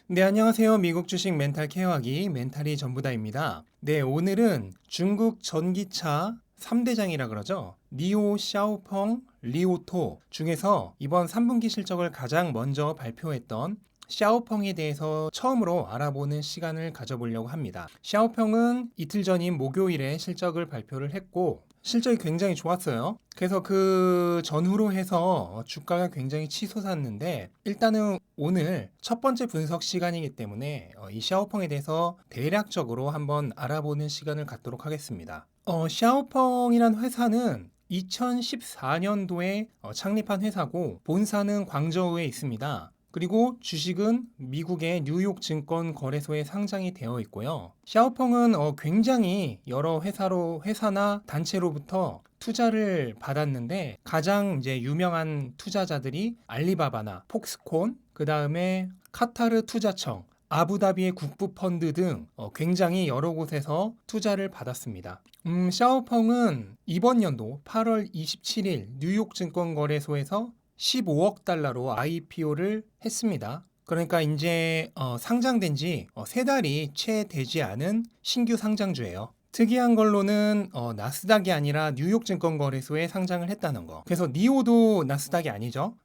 네, 안녕하세요. 미국 주식 멘탈 케어하기 멘탈이 전부다입니다. 네, 오늘은 중국 전기차 3대장이라 그러죠. 니오, 샤오펑, 리오토 중에서 이번 3분기 실적을 가장 먼저 발표했던 샤오펑에 대해서 처음으로 알아보는 시간을 가져보려고 합니다. 샤오펑은 이틀 전인 목요일에 실적을 발표를 했고 실적이 굉장히 좋았어요. 그래서 그 전후로 해서 주가가 굉장히 치솟았는데 일단은 오늘 첫 번째 분석 시간이기 때문에 이 샤오펑에 대해서 대략적으로 한번 알아보는 시간을 갖도록 하겠습니다. 샤오펑이란 회사는 2014년도에 창립한 회사고 본사는 광저우에 있습니다. 그리고 주식은 미국의 뉴욕 증권 거래소에 상장이 되어 있고요. 샤오펑은 굉장히 여러 회사나 단체로부터 투자를 받았는데 가장 이제 유명한 투자자들이 알리바바나 폭스콘, 그 다음에 카타르 투자청, 아부다비의 국부펀드 등 굉장히 여러 곳에서 투자를 받았습니다. 샤오펑은 이번 연도 8월 27일 뉴욕 증권거래소에서 15억 달러로 IPO를 했습니다. 그러니까 이제 상장된 지 3달이 채 되지 않은 신규 상장주예요. 특이한 걸로는 나스닥이 아니라 뉴욕 증권거래소에 상장을 했다는 거. 그래서 니오도 나스닥이 아니죠.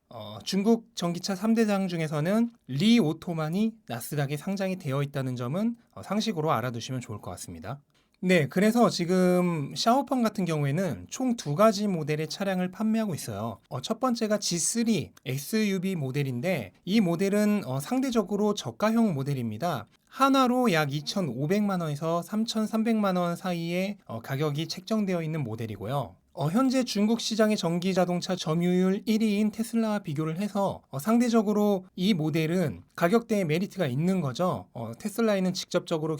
중국 전기차 3대장 중에서는 리오토만이 나스닥에 상장이 되어 있다는 점은 상식으로 알아두시면 좋을 것 같습니다. 네, 그래서 지금 샤오펑 같은 경우에는 총 2가지 모델의 차량을 판매하고 있어요. 첫 번째가 G3 SUV 모델인데 이 모델은 상대적으로 저가형 모델입니다. 하나로 약 2,500만 원에서 3,300만 원 사이에 가격이 책정되어 있는 모델이고요. 현재 중국 시장의 전기 자동차 점유율 1위인 테슬라와 비교를 해서 상대적으로 이 모델은 가격대에 메리트가 있는 거죠. 테슬라에는 직접적으로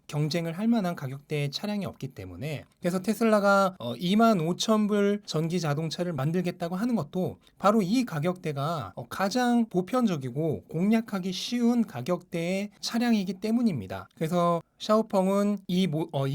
경쟁을 할 만한 가격대의 차량이 없기 때문에 그래서 테슬라가 25,000불 전기 자동차를 만들겠다고 하는 것도 바로 이 가격대가 가장 보편적이고 공략하기 쉬운 가격대의 차량이기 때문입니다. 그래서 샤오펑은 이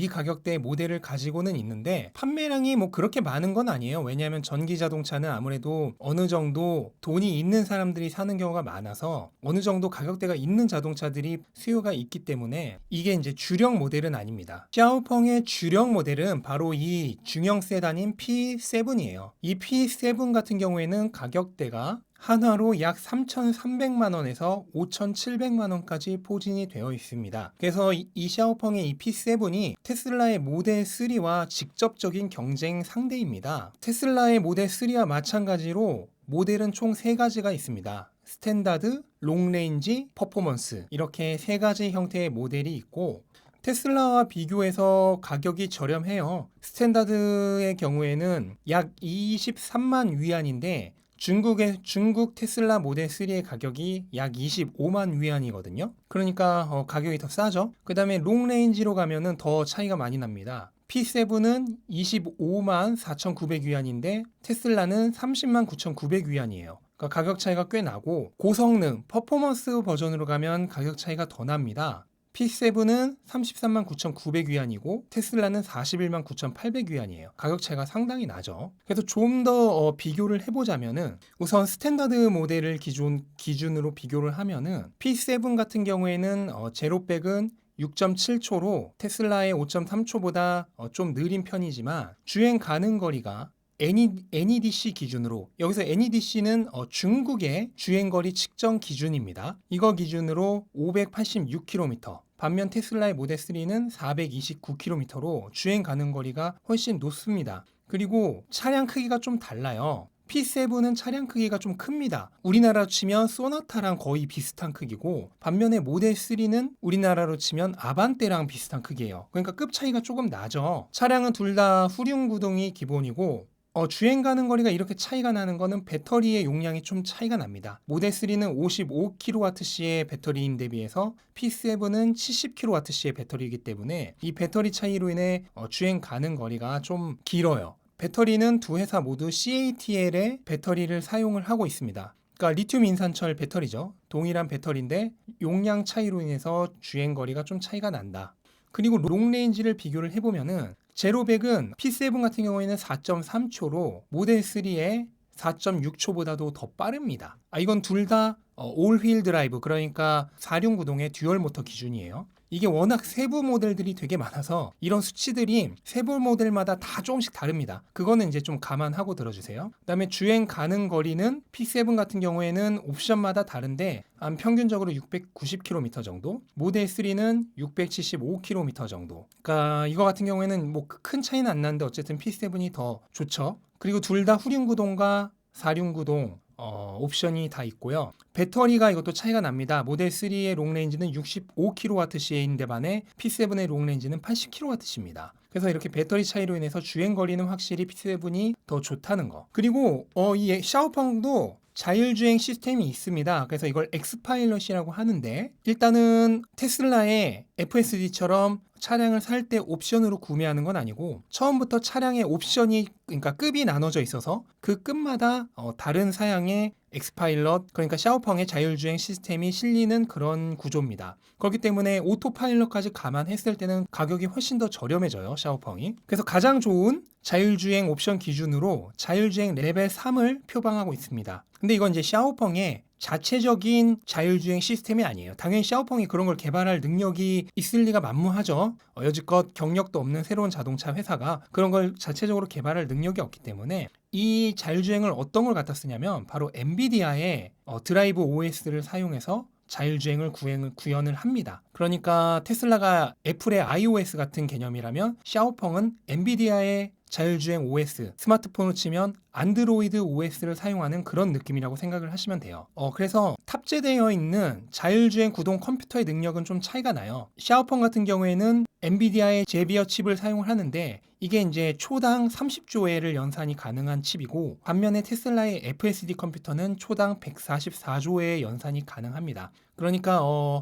가격대의 모델을 가지고는 있는데 판매량이 뭐 그렇게 많은 건 아니에요. 왜냐하면 전기 자동차는 아무래도 어느 정도 돈이 있는 사람들이 사는 경우가 많아서 어느 정도 가격대가 있는 자동차들이 수요가 있기 때문에 이게 이제 주력 모델은 아닙니다. 샤오펑의 주력 모델은 바로 이 중형 세단인 P7이에요. 이 P7 같은 경우에는 가격대가 한화로 약 3,300만 원에서 5,700만 원까지 포진이 되어 있습니다. 그래서 이 샤오펑의 이 P7이 테슬라의 모델 3와 직접적인 경쟁 상대입니다. 테슬라의 모델 3와 마찬가지로 모델은 총 3가지가 있습니다. 스탠다드, 롱레인지, 퍼포먼스 이렇게 3가지 형태의 모델이 있고 테슬라와 비교해서 가격이 저렴해요. 스탠다드의 경우에는 약 23만 위안인데 중국 테슬라 모델 3의 가격이 약 25만 위안이거든요. 그러니까 가격이 더 싸죠. 그 다음에 롱레인지로 가면은 더 차이가 많이 납니다. P7은 25만 4,900위안인데 테슬라는 30만 9,900위안이에요. 그러니까 가격 차이가 꽤 나고 고성능, 퍼포먼스 버전으로 가면 가격 차이가 더 납니다. P7은 33만 9,900위안이고 테슬라는 41만 9,800위안이에요. 가격 차이가 상당히 나죠. 그래서 좀 더 비교를 해보자면은 우선 스탠다드 모델을 기준으로 비교를 하면은 P7 같은 경우에는 제로백은 6.7초로 테슬라의 5.3초보다 좀 느린 편이지만 주행 가능 거리가 NEDC 기준으로 여기서 NEDC는 중국의 주행거리 측정 기준입니다. 이거 기준으로 586km 반면 테슬라의 모델 3는 429km로 주행 가능 거리가 훨씬 높습니다. 그리고 차량 크기가 좀 달라요. P7은 차량 크기가 좀 큽니다. 우리나라로 치면 소나타랑 거의 비슷한 크기고 반면에 모델 3는 우리나라로 치면 아반떼랑 비슷한 크기예요. 그러니까 급 차이가 조금 나죠. 차량은 둘 다 후륜 구동이 기본이고 주행 가는 거리가 이렇게 차이가 나는 거는 배터리의 용량이 좀 차이가 납니다. 모델 3는 55kWh의 배터리인 대비해서 P7은 70kWh의 배터리이기 때문에 이 배터리 차이로 인해 주행 가는 거리가 좀 길어요. 배터리는 두 회사 모두 CATL의 배터리를 사용을 하고 있습니다. 그러니까 리튬 인산철 배터리죠. 동일한 배터리인데 용량 차이로 인해서 주행 거리가 좀 차이가 난다. 그리고 롱레인지를 비교를 해보면은 제로백은 P7 같은 경우에는 4.3초로 모델 3의 4.6초보다도 더 빠릅니다. 이건 둘 다 올휠 드라이브, 그러니까 4륜구동의 듀얼 모터 기준이에요. 이게 워낙 세부 모델들이 되게 많아서 이런 수치들이 세부 모델마다 다 조금씩 다릅니다. 그거는 이제 좀 감안하고 들어주세요. 그다음에 주행 가능 거리는 P7 같은 경우에는 옵션마다 다른데 한 평균적으로 690km 정도, 모델 3는 675km 정도. 그러니까 이거 같은 경우에는 뭐 큰 차이는 안 나는데 어쨌든 P7이 더 좋죠. 그리고 둘 다 후륜구동과 4륜구동 옵션이 다 있고요. 배터리가 이것도 차이가 납니다. 모델 3의 롱레인지는 65kWh인데 반해 P7의 롱레인지는 80kWh입니다. 그래서 이렇게 배터리 차이로 인해서 주행 거리는 확실히 P7이 더 좋다는 거. 그리고 이 샤오펑도 자율주행 시스템이 있습니다. 그래서 이걸 엑스파일럿이라고 하는데, 일단은 테슬라의 FSD처럼 차량을 살 때 옵션으로 구매하는 건 아니고 처음부터 차량의 옵션이, 그러니까 급이 나눠져 있어서 그 급마다 다른 사양의 엑스파일럿, 그러니까 샤오펑의 자율주행 시스템이 실리는 그런 구조입니다. 그렇기 때문에 오토파일럿까지 감안했을 때는 가격이 훨씬 더 저렴해져요, 샤오펑이. 그래서 가장 좋은 자율주행 옵션 기준으로 자율주행 레벨 3을 표방하고 있습니다. 근데 이건 이제 샤오펑의 자체적인 자율주행 시스템이 아니에요. 당연히 샤오펑이 그런 걸 개발할 능력이 있을 리가 만무하죠. 여지껏 경력도 없는 새로운 자동차 회사가 그런 걸 자체적으로 개발할 능력이 없기 때문에 이 자율주행을 어떤 걸 갖다 쓰냐면 바로 엔비디아의 드라이브 OS를 사용해서 자율주행을 구현을 합니다. 그러니까 테슬라가 애플의 iOS 같은 개념이라면 샤오펑은 엔비디아의 자율주행 OS, 스마트폰으로 치면 안드로이드 OS를 사용하는 그런 느낌이라고 생각을 하시면 돼요. 그래서 탑재되어 있는 자율주행 구동 컴퓨터의 능력은 좀 차이가 나요. 샤오펑 같은 경우에는 엔비디아의 제비어 칩을 사용을 하는데 이게 이제 초당 30조 회를 연산이 가능한 칩이고, 반면에 테슬라의 FSD 컴퓨터는 초당 144조 회의 연산이 가능합니다. 그러니까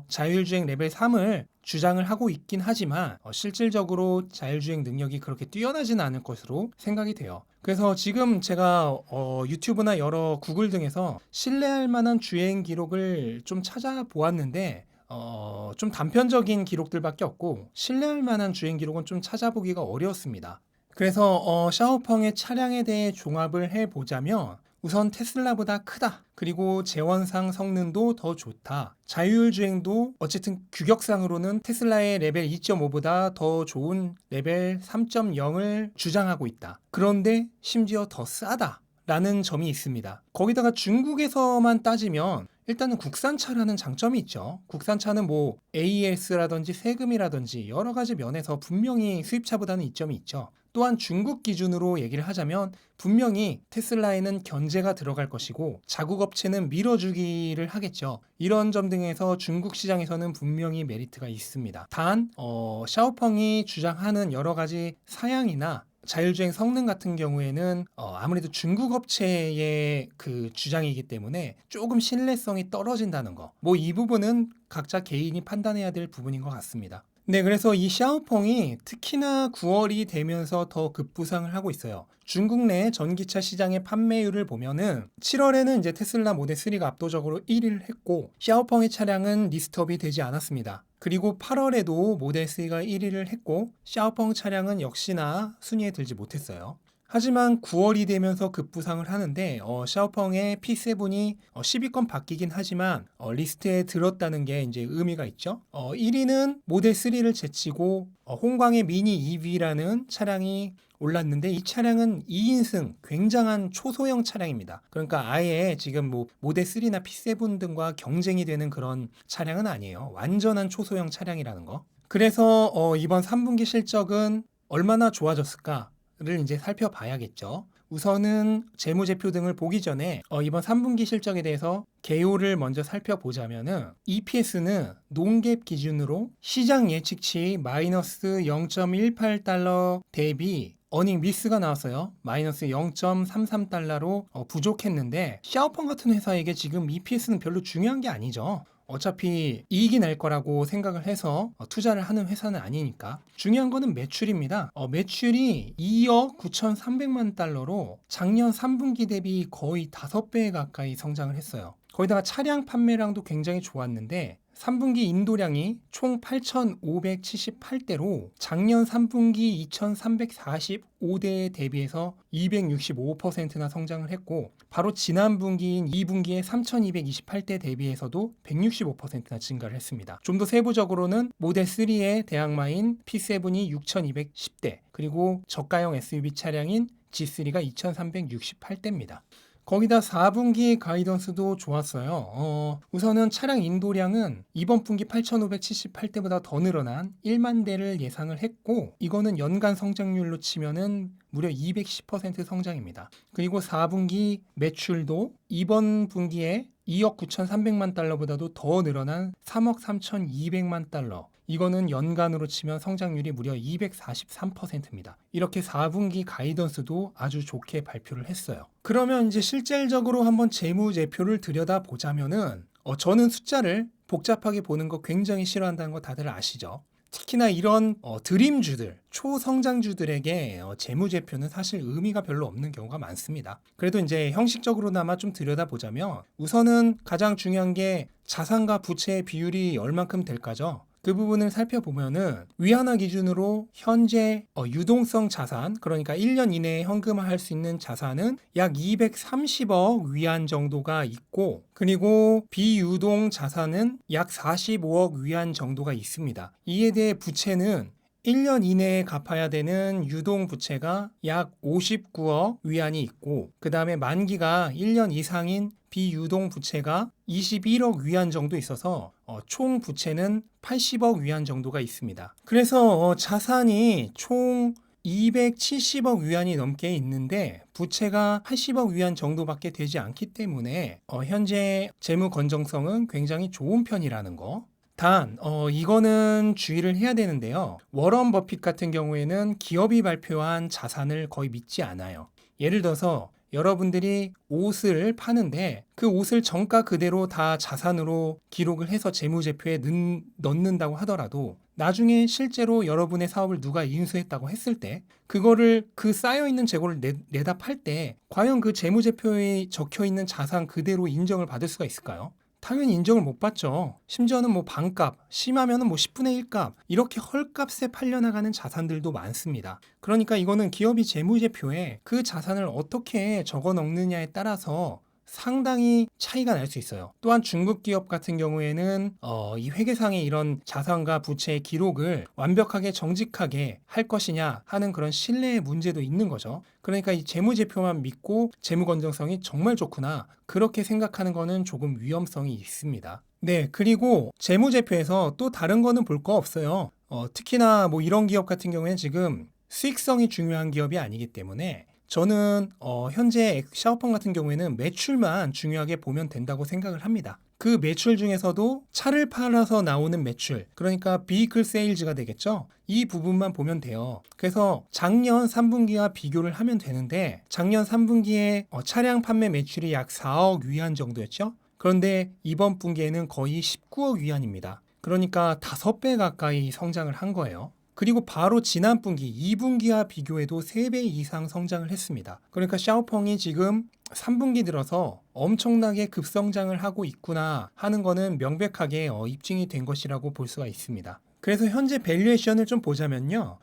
자율주행 레벨 3을 주장을 하고 있긴 하지만 실질적으로 자율주행 능력이 그렇게 뛰어나지는 않을 것으로 생각이 돼요. 그래서 지금 제가 유튜브나 여러 구글 등에서 신뢰할 만한 주행 기록을 좀 찾아보았는데 좀 단편적인 기록들밖에 없고 신뢰할 만한 주행 기록은 좀 찾아보기가 어려웠습니다. 그래서 샤오펑의 차량에 대해 종합을 해보자면 우선 테슬라보다 크다. 그리고 재원상 성능도 더 좋다. 자율주행도 어쨌든 규격상으로는 테슬라의 레벨 2.5보다 더 좋은 레벨 3.0을 주장하고 있다. 그런데 심지어 더 싸다. 라는 점이 있습니다. 거기다가 중국에서만 따지면 일단은 국산차라는 장점이 있죠. 국산차는 뭐 AS라든지 세금이라든지 여러 가지 면에서 분명히 수입차보다는 이점이 있죠. 또한 중국 기준으로 얘기를 하자면 분명히 테슬라에는 견제가 들어갈 것이고 자국 업체는 밀어주기를 하겠죠. 이런 점 등에서 중국 시장에서는 분명히 메리트가 있습니다. 단 샤오펑이 주장하는 여러 가지 사양이나 자율주행 성능 같은 경우에는 아무래도 중국 업체의 그 주장이기 때문에 조금 신뢰성이 떨어진다는 거. 뭐 이 부분은 각자 개인이 판단해야 될 부분인 것 같습니다. 네, 그래서 이 샤오펑이 특히나 9월이 되면서 더 급부상을 하고 있어요. 중국 내 전기차 시장의 판매율을 보면은 7월에는 이제 테슬라 모델 3가 압도적으로 1위를 했고 샤오펑의 차량은 리스트업이 되지 않았습니다. 그리고 8월에도 모델 3가 1위를 했고 샤오펑 차량은 역시나 순위에 들지 못했어요. 하지만 9월이 되면서 급부상을 하는데 샤오펑의 P7이 10위권 바뀌긴 하지만 리스트에 들었다는 게 이제 의미가 있죠. 1위는 모델 3를 제치고 홍광의 미니 EV라는 차량이 올랐는데 이 차량은 2인승 굉장한 초소형 차량입니다. 그러니까 아예 지금 뭐 모델 3나 P7 등과 경쟁이 되는 그런 차량은 아니에요. 완전한 초소형 차량이라는 거. 그래서 이번 3분기 실적은 얼마나 좋아졌을까? 를 이제 살펴봐야겠죠. 우선은 재무제표 등을 보기 전에 이번 3분기 실적에 대해서 개요를 먼저 살펴보자면은 EPS는 농갭 기준으로 시장 예측치 마이너스 0.18달러 대비 어닝 미스가 나왔어요. 마이너스 0.33달러로 부족했는데 샤오펑 같은 회사에게 지금 EPS는 별로 중요한 게 아니죠. 어차피 이익이 날 거라고 생각을 해서 투자를 하는 회사는 아니니까. 중요한 거는 매출입니다. 매출이 2억 9,300만 달러로 작년 3분기 대비 거의 5배 가까이 성장을 했어요. 거기다가 차량 판매량도 굉장히 좋았는데 3분기 인도량이 총 8,578대로 작년 3분기 2,345대에 대비해서 265%나 성장을 했고, 바로 지난 분기인 2분기에 3,228대 대비해서도 165%나 증가를 했습니다. 좀 더 세부적으로는 모델 3의 대항마인 P7이 6,210대, 그리고 저가형 SUV 차량인 G3가 2,368대입니다. 거기다 4분기 가이던스도 좋았어요. 우선은 차량 인도량은 이번 분기 8,578대보다 더 늘어난 1만 대를 예상을 했고, 이거는 연간 성장률로 치면은 무려 210% 성장입니다. 그리고 4분기 매출도 이번 분기에 2억 9,300만 달러보다도 더 늘어난 3억 3,200만 달러. 이거는 연간으로 치면 성장률이 무려 243%입니다. 이렇게 4분기 가이던스도 아주 좋게 발표를 했어요. 그러면 이제 실질적으로 한번 재무제표를 들여다보자면은 저는 숫자를 복잡하게 보는 거 굉장히 싫어한다는 거 다들 아시죠? 특히나 이런 드림주들, 초성장주들에게 재무제표는 사실 의미가 별로 없는 경우가 많습니다. 그래도 이제 형식적으로나마 좀 들여다보자면 우선은 가장 중요한 게 자산과 부채의 비율이 얼만큼 될까죠? 그 부분을 살펴보면은 위안화 기준으로 현재 유동성 자산, 그러니까 1년 이내에 현금화할 수 있는 자산은 약 230억 위안 정도가 있고, 그리고 비유동 자산은 약 45억 위안 정도가 있습니다. 이에 대해 부채는 1년 이내에 갚아야 되는 유동 부채가 약 59억 위안이 있고, 그 다음에 만기가 1년 이상인 비유동 부채가 21억 위안 정도 있어서 총 부채는 80억 위안 정도가 있습니다. 그래서 자산이 총 270억 위안이 넘게 있는데 부채가 80억 위안 정도밖에 되지 않기 때문에 현재 재무 건전성은 굉장히 좋은 편이라는 거. 단 이거는 주의를 해야 되는데요. 워런 버핏 같은 경우에는 기업이 발표한 자산을 거의 믿지 않아요. 예를 들어서 여러분들이 옷을 파는데 그 옷을 정가 그대로 다 자산으로 기록을 해서 재무제표에 넣는다고 하더라도 나중에 실제로 여러분의 사업을 누가 인수했다고 했을 때 그거를 그 쌓여있는 재고를 내다 팔 때 과연 그 재무제표에 적혀있는 자산 그대로 인정을 받을 수가 있을까요? 당연히 인정을 못 받죠. 심지어는 뭐 반값, 심하면은 뭐 10분의 1 값, 이렇게 헐값에 팔려나가는 자산들도 많습니다. 그러니까 이거는 기업이 재무제표에 그 자산을 어떻게 적어 넣느냐에 따라서 상당히 차이가 날 수 있어요. 또한 중국 기업 같은 경우에는 이 회계상의 이런 자산과 부채의 기록을 완벽하게 정직하게 할 것이냐 하는 그런 신뢰의 문제도 있는 거죠. 그러니까 이 재무제표만 믿고 재무 건전성이 정말 좋구나 그렇게 생각하는 거는 조금 위험성이 있습니다. 네, 그리고 재무제표에서 또 다른 거는 볼 거 없어요. 특히나 뭐 이런 기업 같은 경우에는 지금 수익성이 중요한 기업이 아니기 때문에 저는 현재 샤오펑 같은 경우에는 매출만 중요하게 보면 된다고 생각을 합니다. 그 매출 중에서도 차를 팔아서 나오는 매출, 그러니까 비이클 세일즈가 되겠죠. 이 부분만 보면 돼요. 그래서 작년 3분기와 비교를 하면 되는데 작년 3분기에 차량 판매 매출이 약 4억 위안 정도였죠. 그런데 이번 분기에는 거의 19억 위안입니다. 그러니까 5배 가까이 성장을 한 거예요. 그리고 바로 지난 분기 2분기와 비교해도 3배 이상 성장을 했습니다. 그러니까 샤오펑이 지금 3분기 들어서 엄청나게 급성장을 하고 있구나 하는 거는 명백하게 입증이 된 것이라고 볼 수가 있습니다. 그래서 현재 밸류에이션을 좀 보자면요.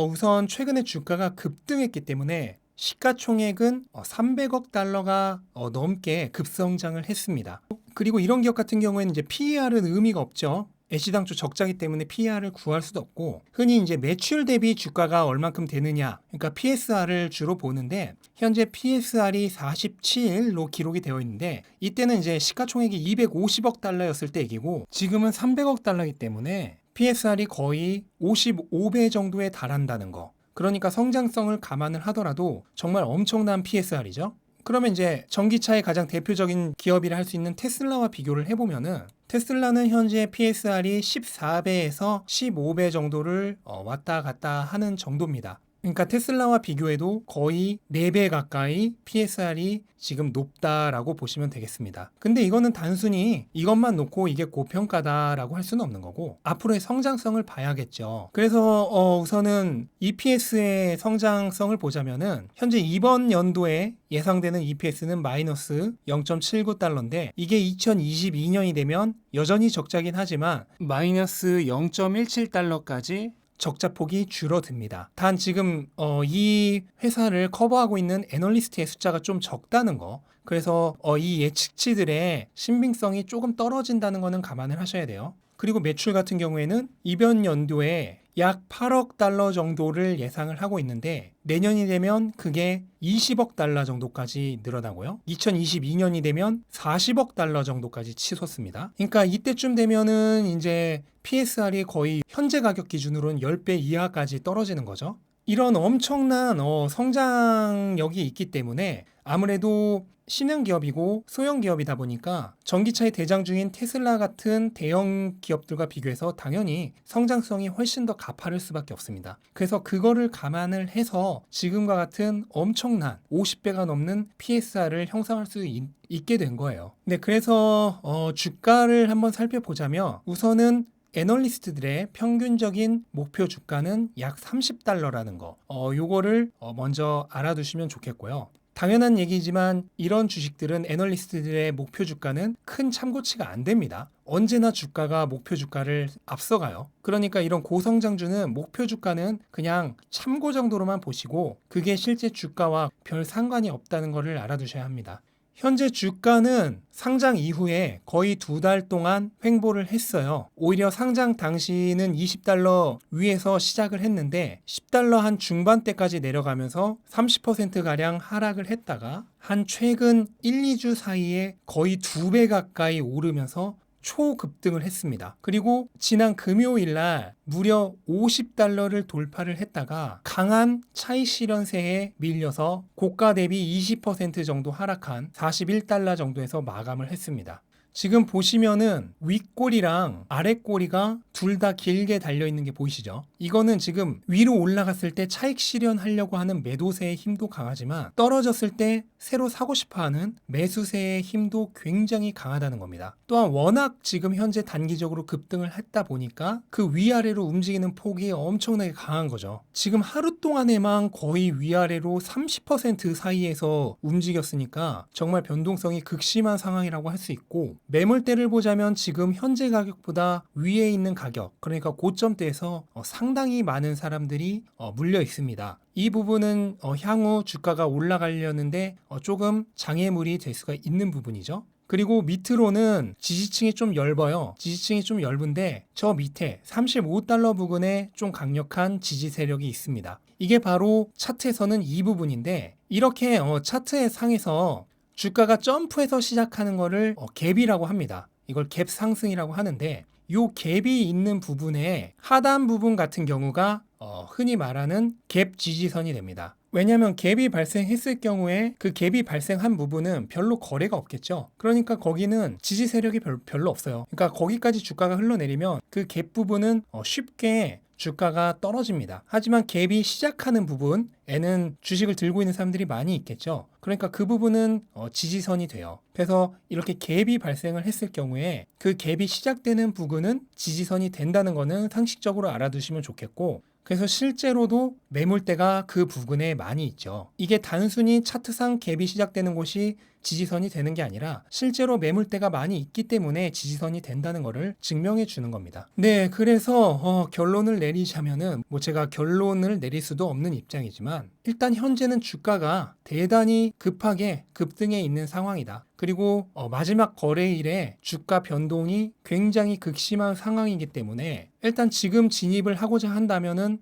우선 최근에 주가가 급등했기 때문에 시가총액은 300억 달러가 넘게 급성장을 했습니다. 그리고 이런 기업 같은 경우에는 이제 PER은 의미가 없죠. 애시당초 적자기 때문에 PER을 구할 수도 없고 흔히 이제 매출 대비 주가가 얼만큼 되느냐 그러니까 PSR을 주로 보는데 현재 PSR이 47로 기록이 되어 있는데 이때는 이제 시가총액이 250억 달러였을 때 얘기고 지금은 300억 달러이기 때문에 PSR이 거의 55배 정도에 달한다는 거. 그러니까 성장성을 감안을 하더라도 정말 엄청난 PSR이죠. 그러면 이제 전기차의 가장 대표적인 기업이라 할 수 있는 테슬라와 비교를 해보면은 테슬라는 현재 PSR이 14배에서 15배 정도를 왔다 갔다 하는 정도입니다. 그러니까 테슬라와 비교해도 거의 4배 가까이 PSR이 지금 높다라고 보시면 되겠습니다. 근데 이거는 단순히 이것만 놓고 이게 고평가다라고 할 수는 없는 거고 앞으로의 성장성을 봐야겠죠. 그래서 우선은 EPS의 성장성을 보자면은 현재 이번 연도에 예상되는 EPS는 마이너스 0.79달러인데 이게 2022년이 되면 여전히 적자긴 하지만 마이너스 0.17달러까지 적자폭이 줄어듭니다. 단 지금 이 회사를 커버하고 있는 애널리스트의 숫자가 좀 적다는 거. 그래서 이 예측치들의 신빙성이 조금 떨어진다는 거는 감안을 하셔야 돼요. 그리고 매출 같은 경우에는 이번 연도에 약 8억 달러 정도를 예상을 하고 있는데 내년이 되면 그게 20억 달러 정도까지 늘어나고요. 2022년이 되면 40억 달러 정도까지 치솟습니다. 그러니까 이때쯤 되면은 이제 PSR이 거의 현재 가격 기준으로는 10배 이하까지 떨어지는 거죠. 이런 엄청난 성장력이 있기 때문에 아무래도 신흥 기업이고 소형 기업이다 보니까 전기차의 대장주인 테슬라 같은 대형 기업들과 비교해서 당연히 성장성이 훨씬 더 가파를 수밖에 없습니다. 그래서 그거를 감안을 해서 지금과 같은 엄청난 50배가 넘는 PSR을 형성할 수 있게 된 거예요. 네, 그래서 주가를 한번 살펴보자면 우선은 애널리스트들의 평균적인 목표 주가는 약 30달러라는 거. 요거를 먼저 알아두시면 좋겠고요. 당연한 얘기지만 이런 주식들은 애널리스트들의 목표 주가는 큰 참고치가 안 됩니다. 언제나 주가가 목표 주가를 앞서가요. 그러니까 이런 고성장주는 목표 주가는 그냥 참고 정도로만 보시고 그게 실제 주가와 별 상관이 없다는 것을 알아두셔야 합니다. 현재 주가는 상장 이후에 거의 2달 동안 횡보를 했어요. 오히려 상장 당시는 20달러 위에서 시작을 했는데 10달러 한 중반대까지 내려가면서 30%가량 하락을 했다가 한 최근 1, 2주 사이에 거의 2배 가까이 오르면서 초급등을 했습니다. 그리고 지난 금요일 날 무려 50달러를 돌파를 했다가 강한 차익 실현세에 밀려서 고가 대비 20% 정도 하락한 41달러 정도에서 마감을 했습니다. 지금 보시면은 윗꼬리랑 아랫꼬리가 둘 다 길게 달려있는 게 보이시죠? 이거는 지금 위로 올라갔을 때 차익 실현하려고 하는 매도세의 힘도 강하지만 떨어졌을 때 새로 사고 싶어하는 매수세의 힘도 굉장히 강하다는 겁니다. 또한 워낙 지금 현재 단기적으로 급등을 했다 보니까 그 위아래로 움직이는 폭이 엄청나게 강한 거죠. 지금 하루 동안에만 거의 위아래로 30% 사이에서 움직였으니까 정말 변동성이 극심한 상황이라고 할 수 있고 매물대를 보자면 지금 현재 가격보다 위에 있는 가격, 그러니까 고점대에서 상당히 많은 사람들이 물려 있습니다. 이 부분은 향후 주가가 올라가려는데 조금 장애물이 될 수가 있는 부분이죠. 그리고 밑으로는 지지층이 좀 얇아요. 지지층이 좀 얇은데 저 밑에 35달러 부근에 좀 강력한 지지 세력이 있습니다. 이게 바로 차트에서는 이 부분인데 이렇게 차트의 상에서 주가가 점프해서 시작하는 거를 갭이라고 합니다. 이걸 갭 상승이라고 하는데 이 갭이 있는 부분의 하단 부분 같은 경우가 흔히 말하는 갭 지지선이 됩니다. 왜냐하면 갭이 발생했을 경우에 그 갭이 발생한 부분은 별로 거래가 없겠죠. 그러니까 거기는 지지 세력이 별로 없어요. 그러니까 거기까지 주가가 흘러내리면 그 갭 부분은 쉽게 주가가 떨어집니다. 하지만 갭이 시작하는 부분에는 주식을 들고 있는 사람들이 많이 있겠죠. 그러니까 그 부분은 지지선이 돼요. 그래서 이렇게 갭이 발생을 했을 경우에 그 갭이 시작되는 부분은 지지선이 된다는 거는 상식적으로 알아두시면 좋겠고 그래서 실제로도 매물대가 그 부근에 많이 있죠. 이게 단순히 차트상 갭이 시작되는 곳이 지지선이 되는 게 아니라 실제로 매물대가 많이 있기 때문에 지지선이 된다는 것을 증명해 주는 겁니다. 네, 그래서 결론을 내리자면은 제가 결론을 내릴 수도 없는 입장이지만 일단 현재는 주가가 대단히 급하게 급등해 있는 상황이다. 그리고 마지막 거래일에 주가 변동이 굉장히 극심한 상황이기 때문에 일단 지금 진입을 하고자 한다면은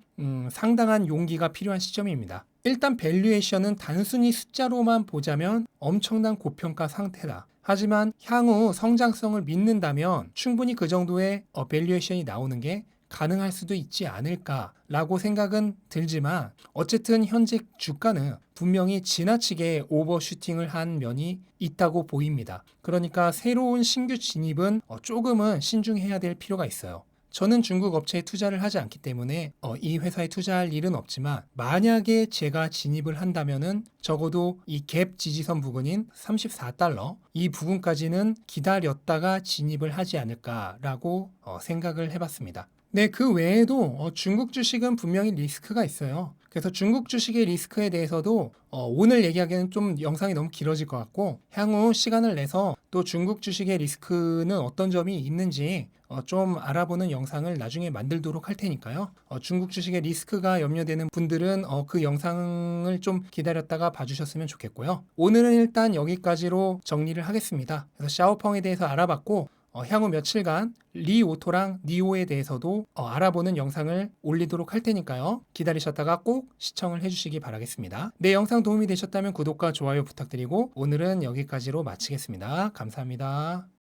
상당한 용기가 필요한 시점입니다. 일단 밸류에이션은 단순히 숫자로만 보자면 엄청난 고평가 상태다. 하지만 향후 성장성을 믿는다면 충분히 그 정도의 밸류에이션이 나오는 게 가능할 수도 있지 않을까라고 생각은 들지만 어쨌든 현재 주가는 분명히 지나치게 오버슈팅을 한 면이 있다고 보입니다. 그러니까 새로운 신규 진입은 조금은 신중해야 될 필요가 있어요. 저는 중국 업체에 투자를 하지 않기 때문에 이 회사에 투자할 일은 없지만 만약에 제가 진입을 한다면은 적어도 이 갭 지지선 부근인 34달러 이 부분까지는 기다렸다가 진입을 하지 않을까라고 생각을 해봤습니다. 네, 그 외에도 중국 주식은 분명히 리스크가 있어요. 그래서 중국 주식의 리스크에 대해서도 오늘 얘기하기에는 좀 영상이 너무 길어질 것 같고 향후 시간을 내서 또 중국 주식의 리스크는 어떤 점이 있는지 좀 알아보는 영상을 나중에 만들도록 할 테니까요. 중국 주식의 리스크가 염려되는 분들은 그 영상을 좀 기다렸다가 봐주셨으면 좋겠고요. 오늘은 일단 여기까지로 정리를 하겠습니다. 그래서 샤오펑에 대해서 알아봤고 향후 며칠간 리오토랑 니오에 대해서도 알아보는 영상을 올리도록 할 테니까요. 기다리셨다가 꼭 시청을 해주시기 바라겠습니다. 내 영상 도움이 되셨다면 구독과 좋아요 부탁드리고 오늘은 여기까지로 마치겠습니다. 감사합니다.